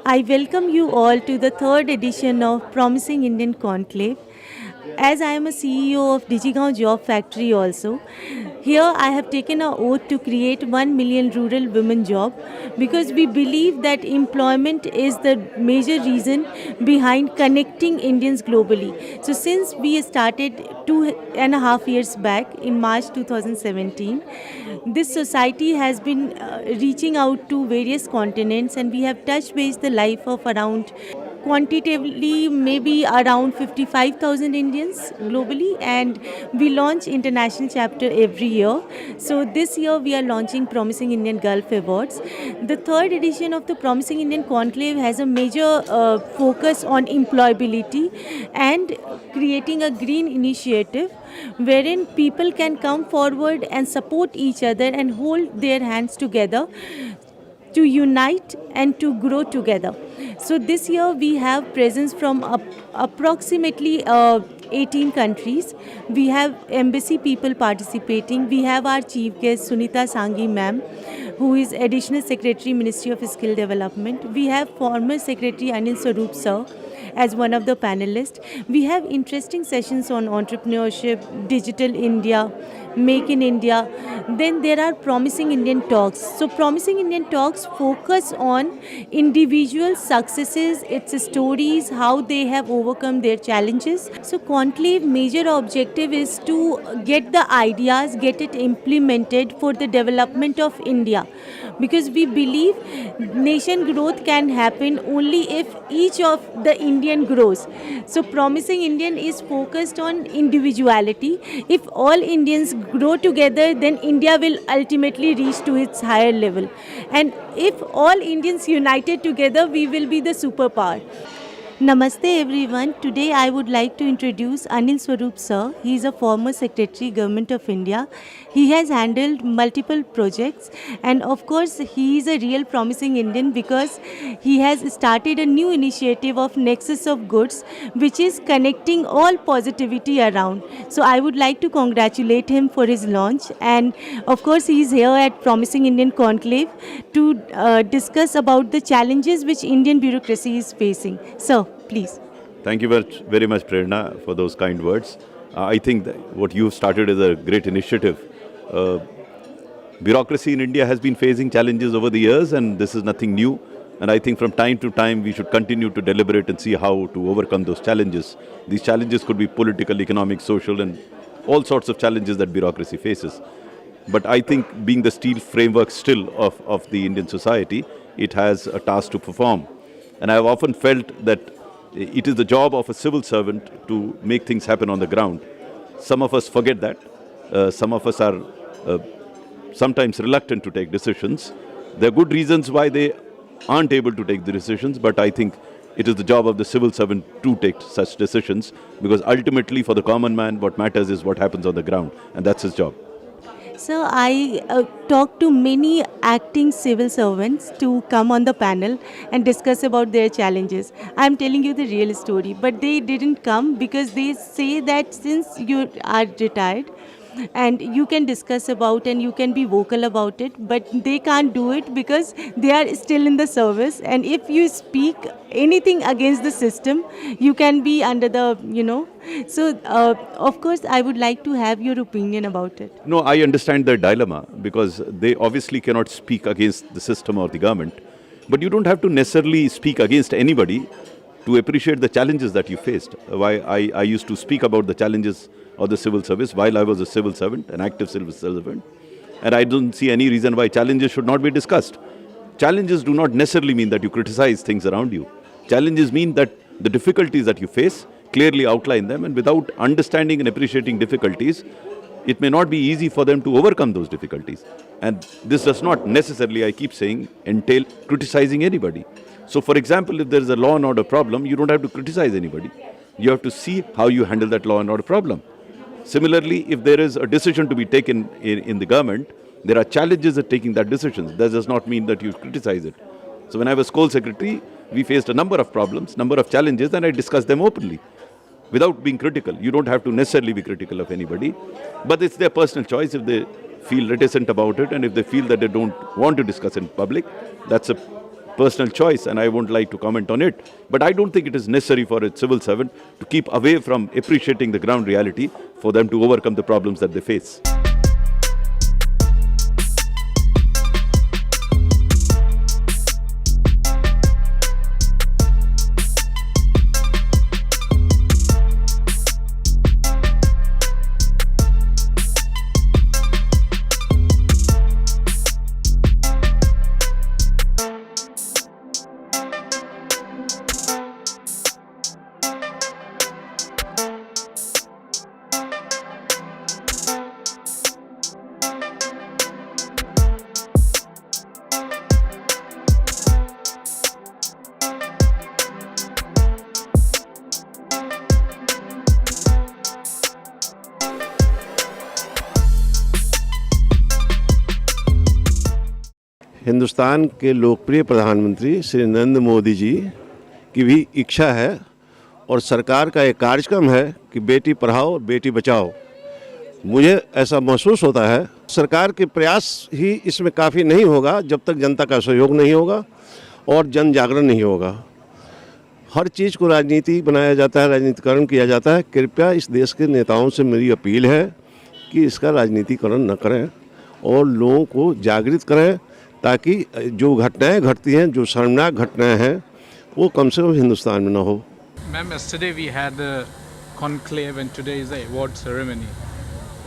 I welcome you all to the third edition of Promising Indian Conclave. As I am a CEO of DigiGaon Job Factory also, here I have taken an oath to create 1 million rural women job because we believe that employment is the major reason behind connecting Indians globally. So since we started 2.5 years back in March 2017, this society has been reaching out to various continents, and we have touched base the life of around quantitatively maybe around 55,000 Indians globally, and we launch international chapter every year. So this year we are launching Promising Indian Gulf Awards. The third edition of the Promising Indian Conclave has a major focus on employability and creating a green initiative wherein people can come forward and support each other and hold their hands together to unite and to grow together. So this year we have presence from approximately 18 countries. We have embassy people participating. We have our chief guest Sunita Sanghi ma'am, who is Additional Secretary, Ministry of Skill Development. We have former Secretary Anil Swarup sir as one of the panelists. We have interesting sessions on entrepreneurship, digital India, Make in India. Then there are Promising Indian Talks. So Promising Indian Talks focus on individual successes, its stories, how they have overcome their challenges. So Conclave major objective is to get the ideas, get it implemented for the development of India. Because we believe nation growth can happen only if each of the Indian grows. So Promising Indian is focused on individuality. If all Indians grow together, then India will ultimately reach to its higher level. And if all Indians united together, we will be the superpower. Namaste everyone. Today I would like to introduce Anil Swarup sir. He is a former Secretary Government of India. He has handled multiple projects, and of course he is a real promising Indian because he has started a new initiative of Nexus of Goods, which is connecting all positivity around. So I would like to congratulate him for his launch, and of course he is here at Promising Indian Conclave to discuss about the challenges which Indian bureaucracy is facing. Sir, please. Thank you very much, Prerna, for those kind words. I think that what you've started is a great initiative. Bureaucracy in India has been facing challenges over the years, and this is nothing new. And I think from time to time we should continue to deliberate and see how to overcome those challenges. These challenges could be political, economic, social, and all sorts of challenges that bureaucracy faces. But I think being the steel framework still of the Indian society, it has a task to perform. And I have often felt that it is the job of a civil servant to make things happen on the ground. Some of us forget that. Some of us are sometimes reluctant to take decisions. There are good reasons why they aren't able to take the decisions, but I think it is the job of the civil servant to take such decisions, because ultimately for the common man what matters is what happens on the ground, and that's his job. So I talked to many acting civil servants to come on the panel and discuss about their challenges. I'm telling you the real story, but they didn't come because they say that since you are retired, and you can discuss about and you can be vocal about it, but they can't do it because they are still in the service, and if you speak anything against the system, you can be under the, So, of course, I would like to have your opinion about it. No, I understand their dilemma, because they obviously cannot speak against the system or the government, but you don't have to necessarily speak against anybody to appreciate the challenges that you faced. Why I used to speak about the challenges of the civil service while I was a civil servant, an active civil servant, and I don't see any reason why challenges should not be discussed. Challenges do not necessarily mean that you criticize things around you. Challenges mean that the difficulties that you face, clearly outline them, and without understanding and appreciating difficulties, it may not be easy for them to overcome those difficulties. And this does not necessarily, I keep saying, entail criticizing anybody. So for example, if there is a law and order problem, you don't have to criticize anybody. You have to see how you handle that law and order problem. Similarly, if there is a decision to be taken in the government, there are challenges at taking that decision. That does not mean that you criticize it. So when I was Coal Secretary, we faced a number of problems, number of challenges, and I discussed them openly without being critical. You don't have to necessarily be critical of anybody, but it's their personal choice. If they feel reticent about it, and if they feel that they don't want to discuss in public, that's a personal choice, and I won't like to comment on it. But I don't think it is necessary for a civil servant to keep away from appreciating the ground reality for them to overcome the problems that they face. Hindustan के लोकप्रिय प्रधानमंत्री श्री नरेंद्र मोदी जी की भी इच्छा है और सरकार का एक कार्यक्रम है कि बेटी पढ़ाओ बेटी बचाओ। मुझे ऐसा महसूस होता है सरकार के प्रयास ही इसमें काफ़ी नहीं होगा जब तक जनता का सहयोग नहीं होगा और जन जागरण नहीं होगा। हर चीज़ को राजनीति बनाया जाता है, राजनीतिकरण किया जाता है। कृपया इस देश के नेताओं से मेरी अपील है कि इसका राजनीतिकरण न करें और लोगों को जागृत करें, ताकि जो घटनाएं घटती हैं, जो शर्मनाक घटनाएं हैं, वो कम से कम हिंदुस्तान में ना हो। Ma'am, yesterday we had the conclave and today is the award ceremony.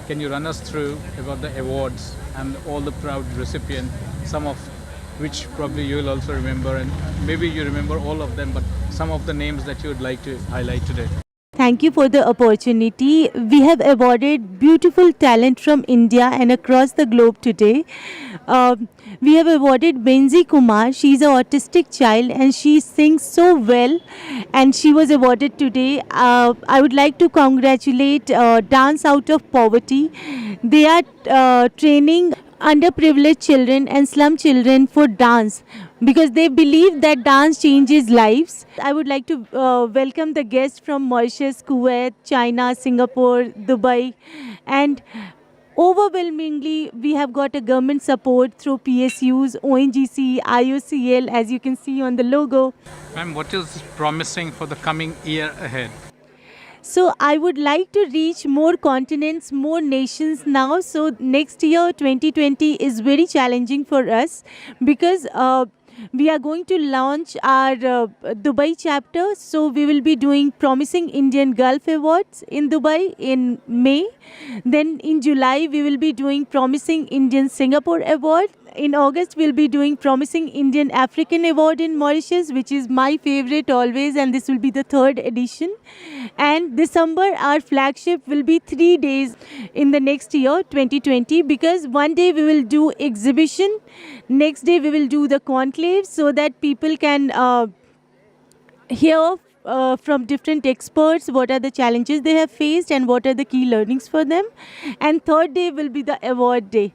Can you run us through about the awards and all the proud recipients, some of which probably you will also remember, and maybe you remember all of them, but some of the names that you would like to highlight today? Thank you for the opportunity. We have awarded beautiful talent from India and across the globe today. We have awarded Benzi Kumar. She is an autistic child and she sings so well, and she was awarded today. I would like to congratulate Dance Out of Poverty. They are training underprivileged children and slum children for dance because they believe that dance changes lives. I would like to welcome the guests from Mauritius, Kuwait, China, Singapore, Dubai, and overwhelmingly we have got a government support through PSUs, ONGC, IOCL, as you can see on the logo. Ma'am, what is promising for the coming year ahead? So I would like to reach more continents, more nations now. So next year, 2020 is very challenging for us because we are going to launch our Dubai chapter. So we will be doing Promising Indian Gulf Awards in Dubai in May. Then in July, we will be doing Promising Indian Singapore Award. In August, we'll be doing Promising Indian African Award in Mauritius, which is my favorite always, and this will be the 3rd edition. And December, our flagship will be 3 days in the next year, 2020, because one day we will do exhibition, next day we will do the conclave so that people can hear from different experts what are the challenges they have faced and what are the key learnings for them. And 3rd day will be the award day.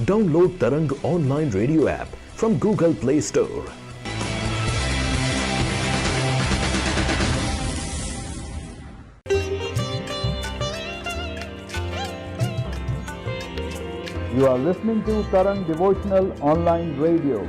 Download Tarang online radio app from Google Play Store. You are listening to Tarang Devotional Online Radio.